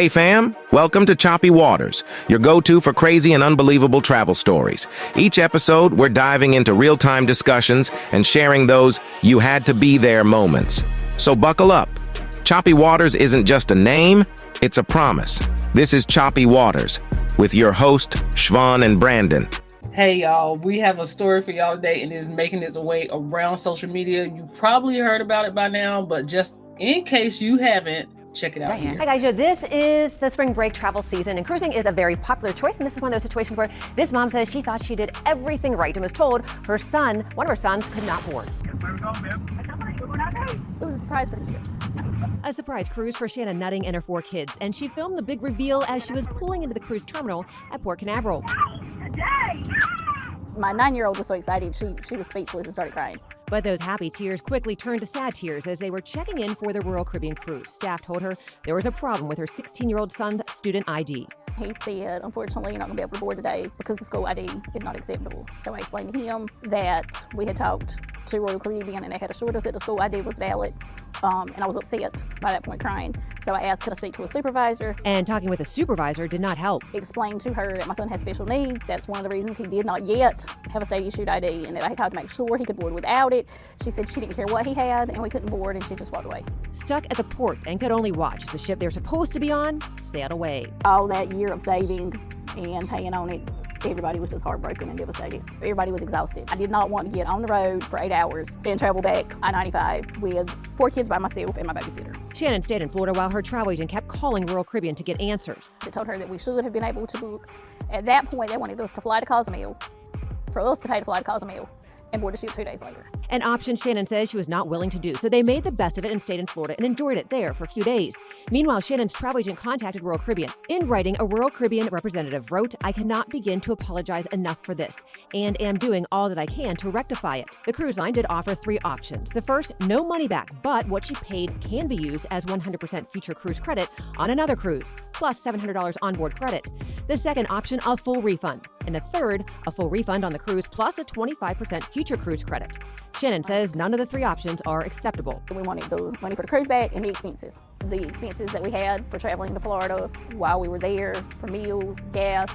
Hey fam, welcome to Choppy Waters, your go-to for crazy and unbelievable travel stories. Each episode, we're diving into real-time discussions and sharing those you-had-to-be-there moments. So buckle up. Choppy Waters isn't just a name, it's a promise. This is Choppy Waters, with your host, Siobhan and Brandon. Hey y'all, we have a story for y'all today and it's making its way around social media. You probably heard about it by now, but just in case you haven't, check it out here. Hi guys, this is the spring break travel season and cruising is a very popular choice, and this is one of those situations where this mom says she thought she did everything right and was told one of her sons could not board. It was a surprise for the kids. A surprise cruise for Shannon Nutting and her 4 kids, and she filmed the big reveal as she was pulling into the cruise terminal at Port Canaveral. My 9-year-old was so excited, she was speechless and started crying. But those happy tears quickly turned to sad tears as they were checking in for the Royal Caribbean cruise. Staff told her there was a problem with her 16-year-old son's student ID. He said, unfortunately, you're not going to be able to board today because the school ID is not acceptable. So I explained to him that we had talked to Royal Caribbean and they had assured us that the school ID was valid. And I was upset by that point, crying. So I asked, could I speak to a supervisor? And talking with a supervisor did not help. Explained to her that my son has special needs. That's one of the reasons he did not yet have a state-issued ID, and that I had to make sure he could board without it. She said she didn't care what he had and we couldn't board, and she just walked away. Stuck at the port and could only watch as the ship they're supposed to be on sailed away. All that year of saving and paying on it, everybody was just heartbroken and devastated. Everybody was exhausted. I did not want to get on the road for 8 hours and travel back I-95 with 4 kids by myself and my babysitter. Shannon stayed in Florida while her travel agent kept calling Royal Caribbean to get answers. They told her that we should have been able to book. At that point, they wanted us to fly to Cozumel, for us to pay to fly to Cozumel, and board the ship 2 days later. An option Shannon says she was not willing to do, so they made the best of it and stayed in Florida and enjoyed it there for a few days. Meanwhile, Shannon's travel agent contacted Royal Caribbean. In writing, a Royal Caribbean representative wrote, "I cannot begin to apologize enough for this, and am doing all that I can to rectify it." The cruise line did offer 3 options. The first, no money back, but what she paid can be used as 100% future cruise credit on another cruise, plus $700 onboard credit. The second option, a full refund. And the third, a full refund on the cruise plus a 25% future cruise credit. Shannon says none of the 3 options are acceptable. We wanted the money for the cruise back and the expenses. The expenses that we had for traveling to Florida while we were there, for meals, gas,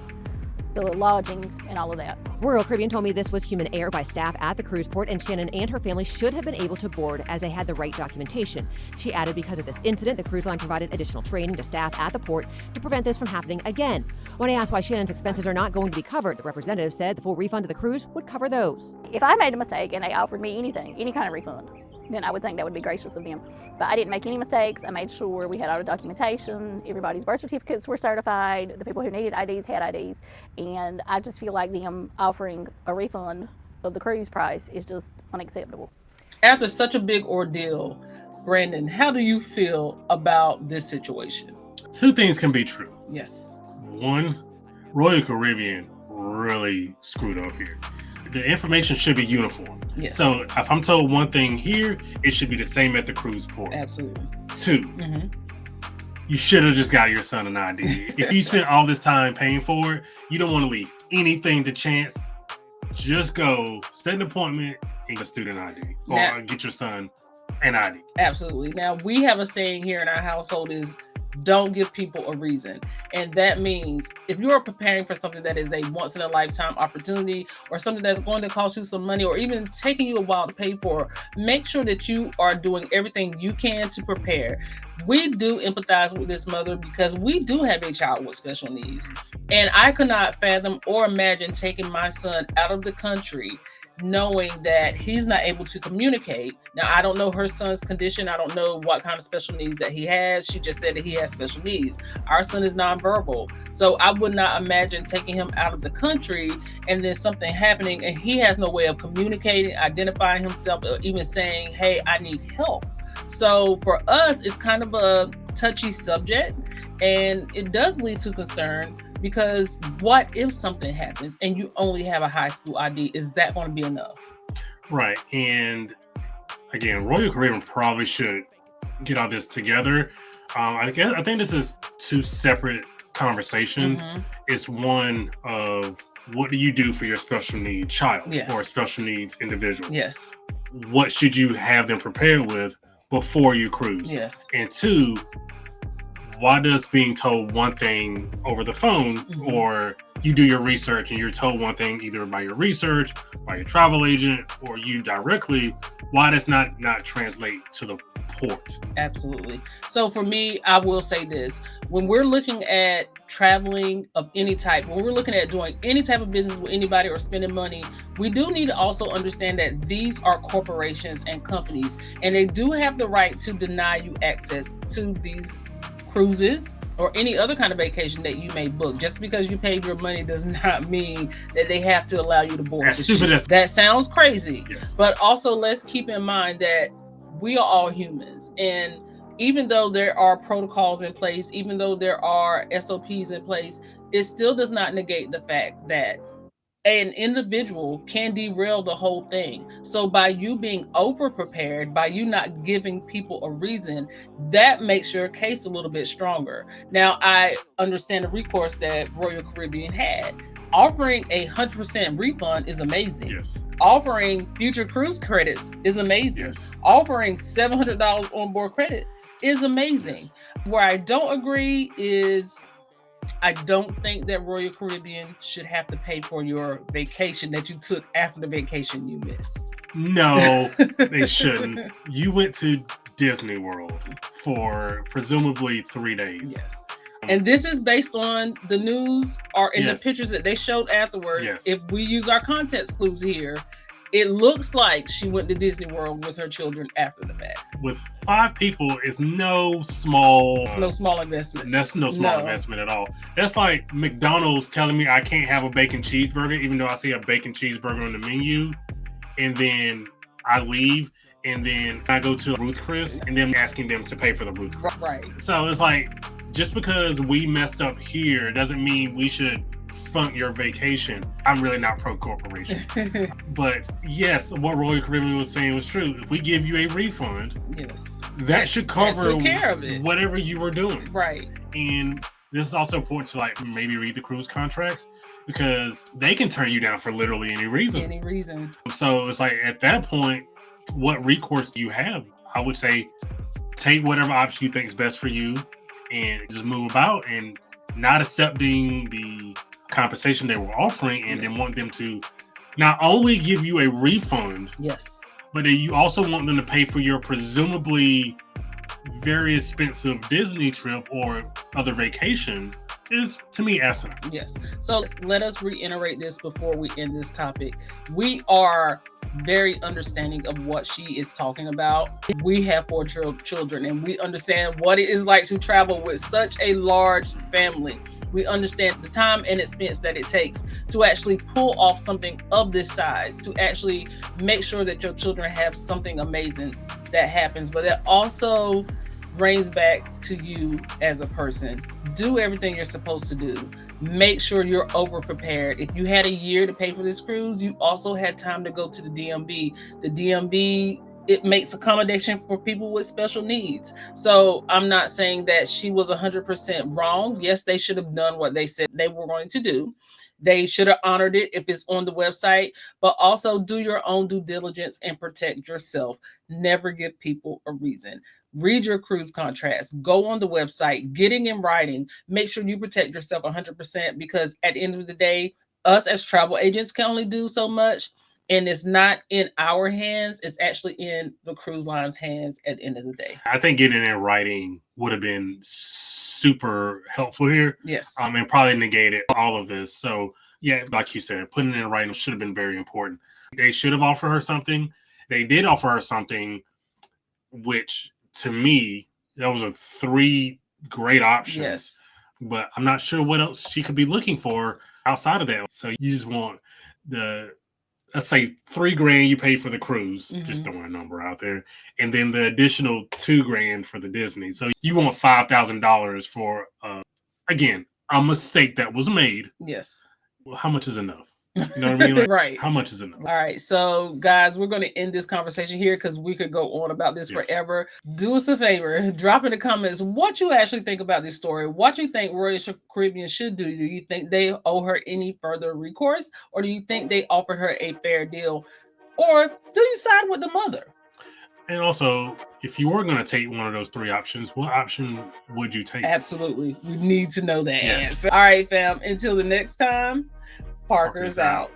the lodging, and all of that. Royal Caribbean told me this was human error by staff at the cruise port, and Shannon and her family should have been able to board as they had the right documentation. She added because of this incident, the cruise line provided additional training to staff at the port to prevent this from happening again. When I asked why Shannon's expenses are not going to be covered, the representative said the full refund of the cruise would cover those. If I made a mistake and they offered me anything, any kind of refund, then I would think that would be gracious of them. But I didn't make any mistakes. I made sure we had all the documentation, everybody's birth certificates were certified, the people who needed IDs had IDs, and I just feel like them offering a refund of the cruise price is just unacceptable. After such a big ordeal, Brandon, how do you feel about this situation? 2 things can be true. Yes. 1, Royal Caribbean really screwed up here. The information should be uniform. Yes. So if I'm told one thing here, it should be the same at the cruise port. Absolutely. 2, you should have just got your son an ID. If you spent all this time paying for it, you don't want to leave anything to chance. Just go, set an appointment, and get a student ID. Or get your son an ID. Absolutely. Now, we have a saying here in our household is, don't give people a reason. And that means if you're preparing for something that is a once in a lifetime opportunity or something that's going to cost you some money or even taking you a while to pay for, make sure that you are doing everything you can to prepare. We do empathize with this mother because we do have a child with special needs. And I could not fathom or imagine taking my son out of the country knowing that he's not able to communicate. Now, I don't know her son's condition. I don't know what kind of special needs that he has. She just said that he has special needs. Our son is nonverbal. So I would not imagine taking him out of the country and then something happening and he has no way of communicating, identifying himself, or even saying, hey, I need help. So for us, it's kind of a touchy subject and it does lead to concern. Because what if something happens and you only have a high school ID? Is that going to be enough? Right. And again, Royal Caribbean probably should get all this together. I think this is 2 separate conversations. It's one of what do you do for your special needs child or special needs individual? Yes. What should you have them prepared with before you cruise? Yes. And 2, why does being told one thing over the phone, or you do your research and you're told one thing either by your research, by your travel agent, or you directly, why does not translate to the port? Absolutely. So for me, I will say this. When we're looking at traveling of any type, when we're looking at doing any type of business with anybody or spending money, we do need to also understand that these are corporations and companies, and they do have the right to deny you access to these cruises or any other kind of vacation that you may book. Just because you paid your money does not mean that they have to allow you to board the ship. That sounds crazy. Yes. But also let's keep in mind that we are all humans, and even though there are protocols in place, even though there are SOPs in place, it still does not negate the fact that an individual can derail the whole thing. So by you being over prepared, by you not giving people a reason, that makes your case a little bit stronger. Now, I understand the recourse that Royal Caribbean had. Offering 100% refund is amazing. Yes. Offering future cruise credits is amazing. Yes. Offering $700 on board credit is amazing. Yes. Where I don't agree is I don't think that Royal Caribbean should have to pay for your vacation that you took after the vacation you missed. No, they shouldn't. You went to Disney World for presumably 3 days. Yes. And this is based on the news or in Yes. the pictures that they showed afterwards. Yes. If we use our context clues here, it looks like she went to Disney World with her children after the fact. With 5 people, it's no small. It's no small investment. That's no small investment at all. That's like McDonald's telling me I can't have a bacon cheeseburger, even though I see a bacon cheeseburger on the menu, and then I leave, and then I go to Ruth Chris, and then asking them to pay for the Ruth Chris. Right. So it's like, just because we messed up here doesn't mean we should fund your vacation. I'm really not pro corporation. But yes, what Royal Caribbean was saying was true. If we give you a refund, that should cover took care of it. Whatever you were doing. Right. And this is also important to like maybe read the cruise contracts, because they can turn you down for literally any reason. Any reason. So it's like, at that point, what recourse do you have? I would say take whatever option you think is best for you and just move about, and not accepting the compensation they were offering, and then want them to not only give you a refund, but then you also want them to pay for your presumably very expensive Disney trip or other vacation, is to me asinine. Yes. So let us reiterate this before we end this topic. We are very understanding of what she is talking about. We have 4 children, and we understand what it is like to travel with such a large family. We understand the time and expense that it takes to actually pull off something of this size, to actually make sure that your children have something amazing that happens. But it also brings back to you as a person. Do everything you're supposed to do. Make sure you're over prepared. If you had a year to pay for this cruise, you also had time to go to the DMV. The DMV, it makes accommodation for people with special needs. So I'm not saying that she was 100% wrong. Yes, they should have done what they said they were going to do. They should have honored it if it's on the website, but also do your own due diligence and protect yourself. Never give people a reason. Read your cruise contracts, go on the website, getting in writing, make sure you protect yourself 100%, because at the end of the day, us as travel agents can only do so much. And it's not in our hands. It's actually in the cruise line's hands at the end of the day. I think getting in writing would have been super helpful here. Yes. And probably negated all of this. So yeah, like you said, putting it in writing should have been very important. They should have offered her something. They did offer her something, which to me, those are 3 great options. Yes. But I'm not sure what else she could be looking for outside of that. So you just want let's say $3,000 you pay for the cruise, just throwing a number out there, and then the additional $2,000 for the Disney. So you want $5,000 for again, a mistake that was made. Yes. Well, how much is enough? You know what I mean? Like, right. How much is enough? All right. So, guys, we're going to end this conversation here because we could go on about this forever. Do us a favor. Drop in the comments what you actually think about this story. What you think Royal Caribbean should do. Do you think they owe her any further recourse? Or do you think they offered her a fair deal? Or do you side with the mother? And also, if you were going to take one of those 3 options, what option would you take? Absolutely. We need to know that Yes. answer. All right, fam. Until the next time, Parker's out.